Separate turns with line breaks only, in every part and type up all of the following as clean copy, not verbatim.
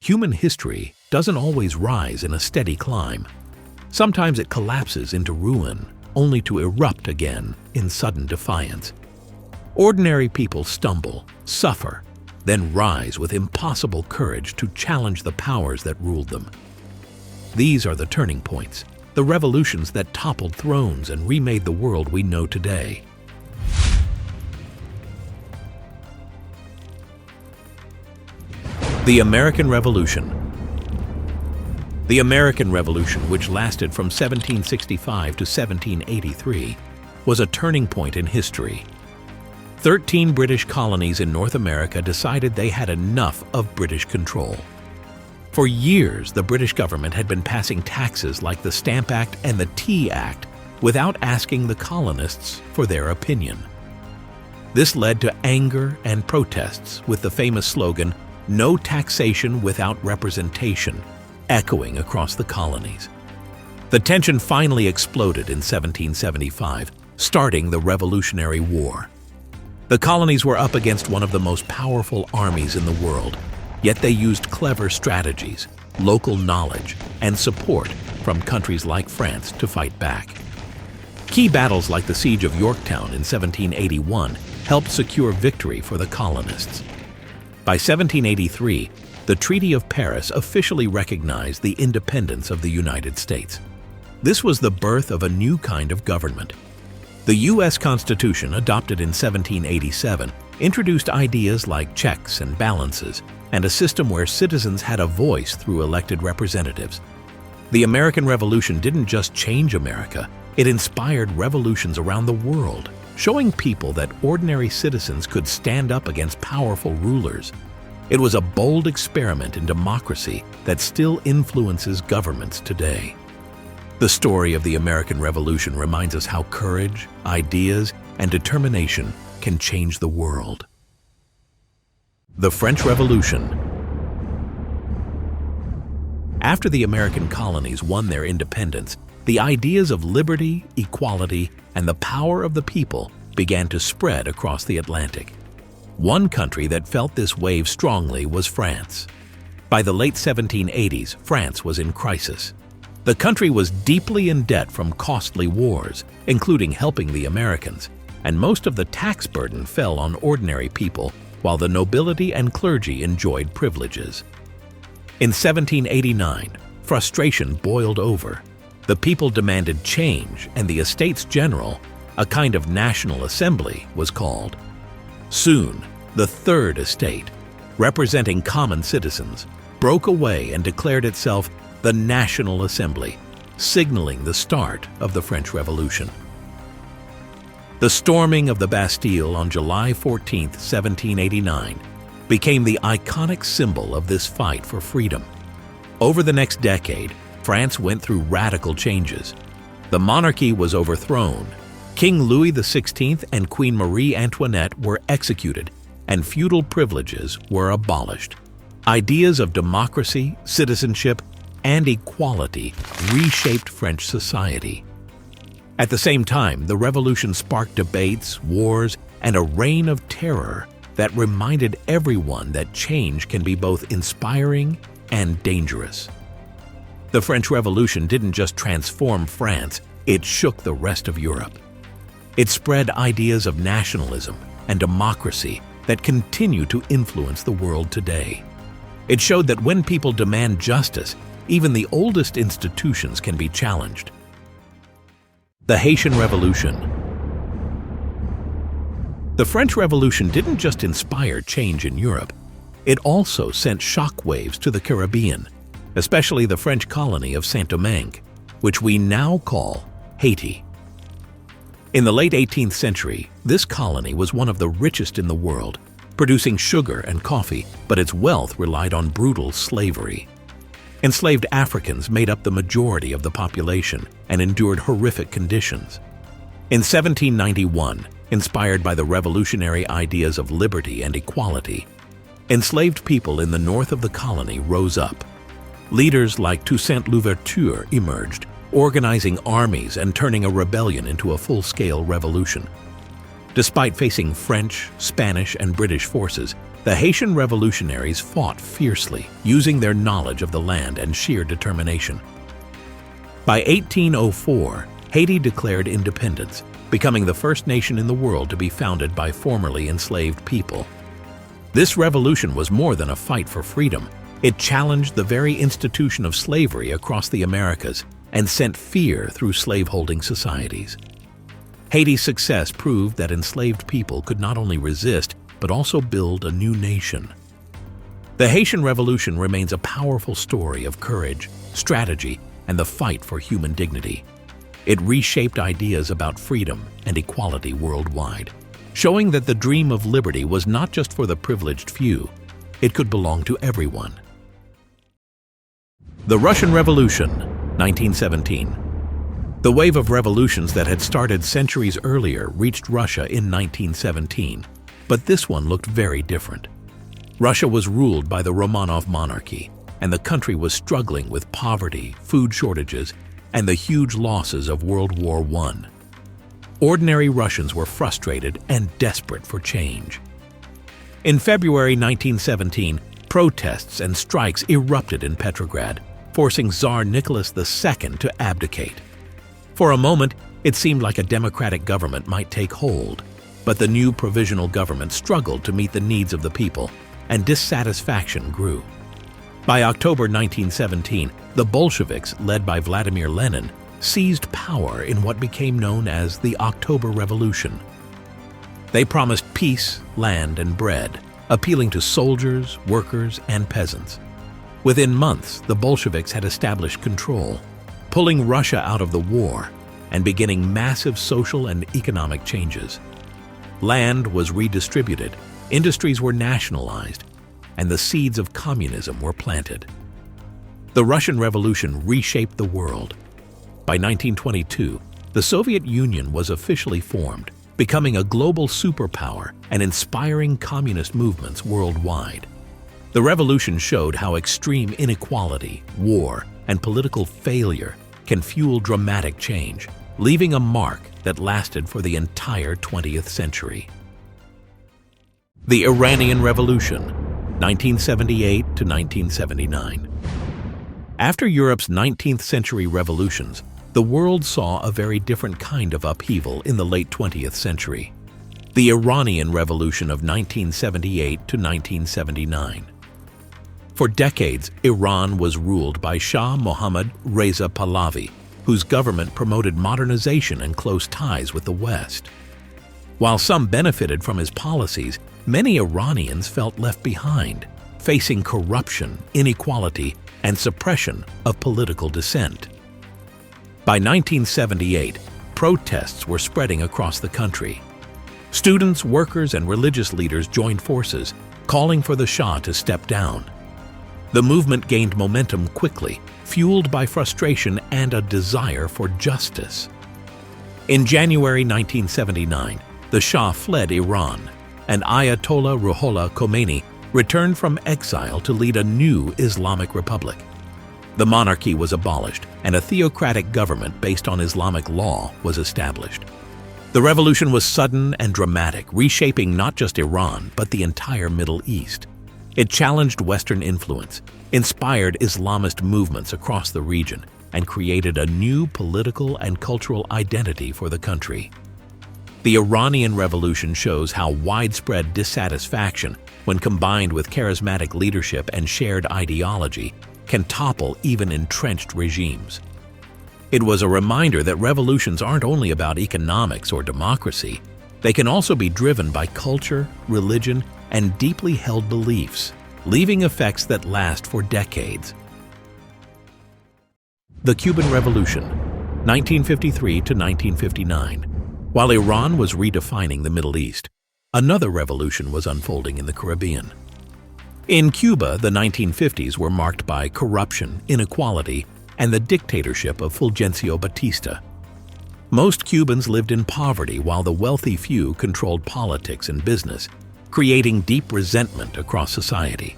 Human history doesn't always rise in a steady climb. Sometimes it collapses into ruin, only to erupt again in sudden defiance. Ordinary people stumble, suffer, then rise with impossible courage to challenge the powers that ruled them. These are the turning points, the revolutions that toppled thrones and remade the world we know today. The American Revolution. The American Revolution, which lasted from 1765 to 1783, was a turning point in history. 13 British colonies in North America decided they had enough of British control. For years, the British government had been passing taxes like the Stamp Act and the Tea Act without asking the colonists for their opinion. This led to anger and protests with the famous slogan, "No taxation without representation," echoing across the colonies. The tension finally exploded in 1775, starting the Revolutionary War. The colonies were up against one of the most powerful armies in the world, yet they used clever strategies, local knowledge, and support from countries like France to fight back. Key battles like the Siege of Yorktown in 1781 helped secure victory for the colonists. By 1783, the Treaty of Paris officially recognized the independence of the United States. This was the birth of a new kind of government. The U.S. Constitution, adopted in 1787, introduced ideas like checks and balances and a system where citizens had a voice through elected representatives. The American Revolution didn't just change America, it inspired revolutions around the world, showing people that ordinary citizens could stand up against powerful rulers. It was a bold experiment in democracy that still influences governments today. The story of the American Revolution reminds us how courage, ideas, and determination can change the world. The French Revolution. After the American colonies won their independence, the ideas of liberty, equality, and the power of the people began to spread across the Atlantic. One country that felt this wave strongly was France. By the late 1780s, France was in crisis. The country was deeply in debt from costly wars, including helping the Americans, and most of the tax burden fell on ordinary people, while the nobility and clergy enjoyed privileges. In 1789, frustration boiled over. The people demanded change, and the Estates General, a kind of national assembly, was called. Soon, the Third Estate, representing common citizens, broke away and declared itself the National Assembly, signaling the start of the French Revolution. The storming of the Bastille on July 14, 1789, became the iconic symbol of this fight for freedom. Over the next decade, France went through radical changes. The monarchy was overthrown, King Louis XVI and Queen Marie Antoinette were executed, and feudal privileges were abolished. Ideas of democracy, citizenship, and equality reshaped French society. At the same time, the revolution sparked debates, wars, and a reign of terror that reminded everyone that change can be both inspiring and dangerous. The French Revolution didn't just transform France, it shook the rest of Europe. It spread ideas of nationalism and democracy that continue to influence the world today. It showed that when people demand justice, even the oldest institutions can be challenged. The Haitian Revolution. The French Revolution didn't just inspire change in Europe, it also sent shockwaves to the Caribbean, especially the French colony of Saint-Domingue, which we now call Haiti. In the late 18th century, this colony was one of the richest in the world, producing sugar and coffee, but its wealth relied on brutal slavery. Enslaved Africans made up the majority of the population and endured horrific conditions. In 1791, inspired by the revolutionary ideas of liberty and equality, enslaved people in the north of the colony rose up. Leaders like Toussaint Louverture emerged, organizing armies and turning a rebellion into a full-scale revolution. Despite facing French, Spanish, and British forces, The Haitian revolutionaries fought fiercely, using their knowledge of the land and sheer determination. By 1804, Haiti declared independence, becoming the first nation in the world to be founded by formerly enslaved people. This revolution was more than a fight for freedom. It challenged the very institution of slavery across the Americas and sent fear through slaveholding societies. Haiti's success proved that enslaved people could not only resist, but also build a new nation. The Haitian Revolution remains a powerful story of courage, strategy, and the fight for human dignity. It reshaped ideas about freedom and equality worldwide, showing that the dream of liberty was not just for the privileged few, it could belong to everyone. The Russian Revolution, 1917. The wave of revolutions that had started centuries earlier reached Russia in 1917, but this one looked very different. Russia was ruled by the Romanov monarchy, and the country was struggling with poverty, food shortages, and the huge losses of World War I. Ordinary Russians were frustrated and desperate for change. In February 1917, protests and strikes erupted in Petrograd, forcing Tsar Nicholas II to abdicate. For a moment, it seemed like a democratic government might take hold, but the new provisional government struggled to meet the needs of the people, and dissatisfaction grew. By October 1917, the Bolsheviks, led by Vladimir Lenin, seized power in what became known as the October Revolution. They promised peace, land, and bread, appealing to soldiers, workers, and peasants. Within months, the Bolsheviks had established control, pulling Russia out of the war and beginning massive social and economic changes. Land was redistributed, industries were nationalized, and the seeds of communism were planted. The Russian Revolution reshaped the world. By 1922, the Soviet Union was officially formed, becoming a global superpower and inspiring communist movements worldwide. The revolution showed how extreme inequality, war, and political failure can fuel dramatic change, leaving a mark that lasted for the entire 20th century. The Iranian Revolution, 1978 to 1979. After Europe's 19th century revolutions, the world saw a very different kind of upheaval in the late 20th century. The Iranian Revolution of 1978 to 1979. For decades, Iran was ruled by Shah Mohammad Reza Pahlavi, whose government promoted modernization and close ties with the West. While some benefited from his policies, many Iranians felt left behind, facing corruption, inequality, and suppression of political dissent. By 1978, protests were spreading across the country. Students, workers, and religious leaders joined forces, calling for the Shah to step down. The movement gained momentum quickly, fueled by frustration and a desire for justice. In January 1979, the Shah fled Iran, and Ayatollah Ruhollah Khomeini returned from exile to lead a new Islamic republic. The monarchy was abolished, and a theocratic government based on Islamic law was established. The revolution was sudden and dramatic, reshaping not just Iran, but the entire Middle East. It challenged Western influence, inspired Islamist movements across the region, and created a new political and cultural identity for the country. The Iranian Revolution shows how widespread dissatisfaction, when combined with charismatic leadership and shared ideology, can topple even entrenched regimes. It was a reminder that revolutions aren't only about economics or democracy. They can also be driven by culture, religion, and deeply held beliefs, leaving effects that last for decades. The Cuban Revolution, 1953 to 1959. While Iran was redefining the Middle East, another revolution was unfolding in the Caribbean. In Cuba, the 1950s were marked by corruption, inequality, and the dictatorship of Fulgencio Batista. Most Cubans lived in poverty while the wealthy few controlled politics and business, creating deep resentment across society.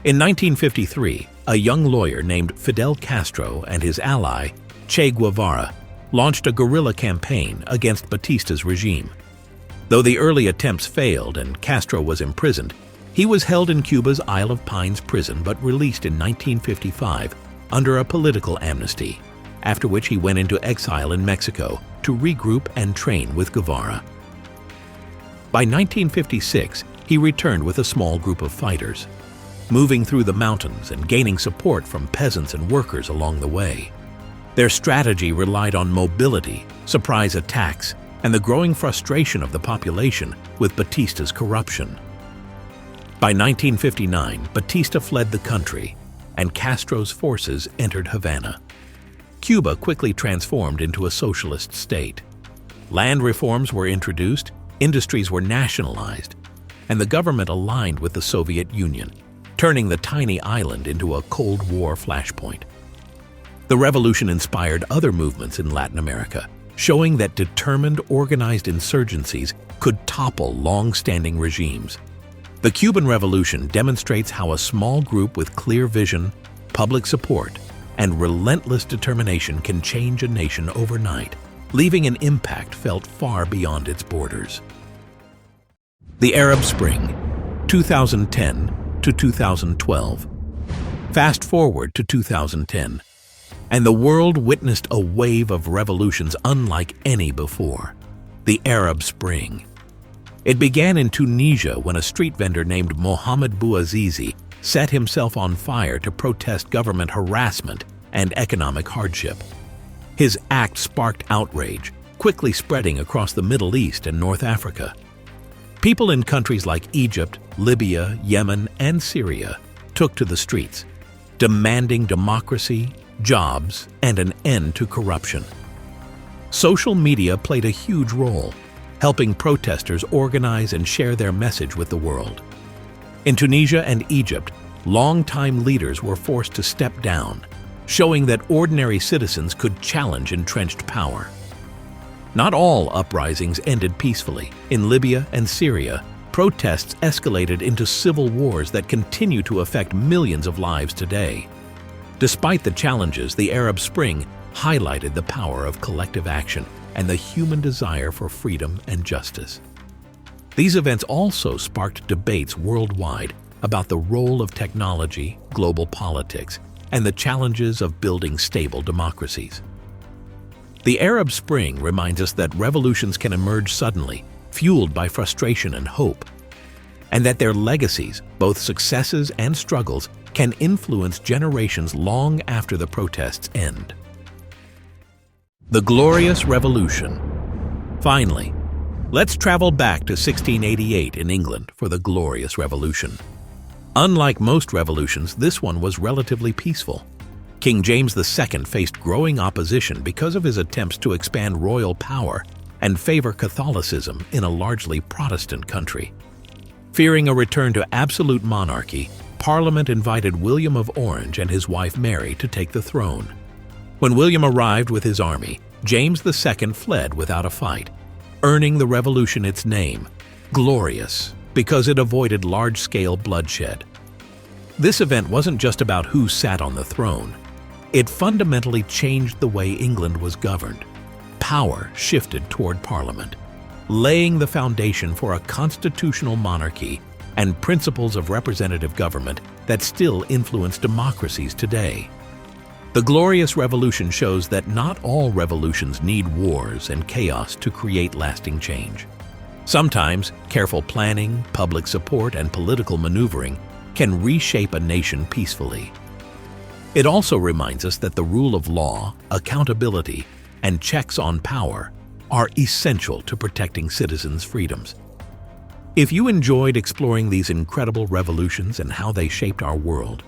In 1953, a young lawyer named Fidel Castro and his ally, Che Guevara, launched a guerrilla campaign against Batista's regime. Though the early attempts failed and Castro was imprisoned, He was held in Cuba's Isle of Pines prison but released in 1955 under a political amnesty, after which he went into exile in Mexico to regroup and train with Guevara. By 1956, he returned with a small group of fighters, moving through the mountains and gaining support from peasants and workers along the way. Their strategy relied on mobility, surprise attacks, and the growing frustration of the population with Batista's corruption. By 1959, Batista fled the country, and Castro's forces entered Havana. Cuba quickly transformed into a socialist state. Land reforms were introduced, industries were nationalized, and the government aligned with the Soviet Union, turning the tiny island into a Cold War flashpoint. The revolution inspired other movements in Latin America, showing that determined, organized insurgencies could topple long-standing regimes. The Cuban Revolution demonstrates how a small group with clear vision, public support, and relentless determination can change a nation overnight, leaving an impact felt far beyond its borders. The Arab Spring, 2010 to 2012. Fast forward to 2010, and the world witnessed a wave of revolutions unlike any before. The Arab Spring. It began in Tunisia when a street vendor named Mohamed Bouazizi set himself on fire to protest government harassment and economic hardship. His act sparked outrage, quickly spreading across the Middle East and North Africa. People in countries like Egypt, Libya, Yemen, and Syria took to the streets, demanding democracy, jobs, and an end to corruption. Social media played a huge role, helping protesters organize and share their message with the world. In Tunisia and Egypt, longtime leaders were forced to step down, showing that ordinary citizens could challenge entrenched power. Not all uprisings ended peacefully. In Libya and Syria, protests escalated into civil wars that continue to affect millions of lives today. Despite the challenges, the Arab Spring highlighted the power of collective action and the human desire for freedom and justice. These events also sparked debates worldwide about the role of technology, global politics, and the challenges of building stable democracies. The Arab Spring reminds us that revolutions can emerge suddenly, fueled by frustration and hope, and that their legacies, both successes and struggles, can influence generations long after the protests end. The Glorious Revolution. Finally, let's travel back to 1688 in England for the Glorious Revolution. Unlike most revolutions, this one was relatively peaceful. King James II faced growing opposition because of his attempts to expand royal power and favor Catholicism in a largely Protestant country. Fearing a return to absolute monarchy, Parliament invited William of Orange and his wife Mary to take the throne. When William arrived with his army, James II fled without a fight, earning the revolution its name, Glorious, because it avoided large-scale bloodshed. This event wasn't just about who sat on the throne. It fundamentally changed the way England was governed. Power shifted toward Parliament, laying the foundation for a constitutional monarchy and principles of representative government that still influence democracies today. The Glorious Revolution shows that not all revolutions need wars and chaos to create lasting change. Sometimes, careful planning, public support, and political maneuvering can reshape a nation peacefully. It also reminds us that the rule of law, accountability, and checks on power are essential to protecting citizens' freedoms. If you enjoyed exploring these incredible revolutions and how they shaped our world,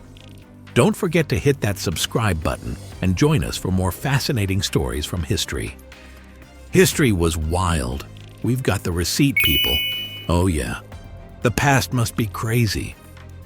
don't forget to hit that subscribe button and join us for more fascinating stories from history. History was wild. We've got the receipt, people. Oh yeah, the past must be crazy.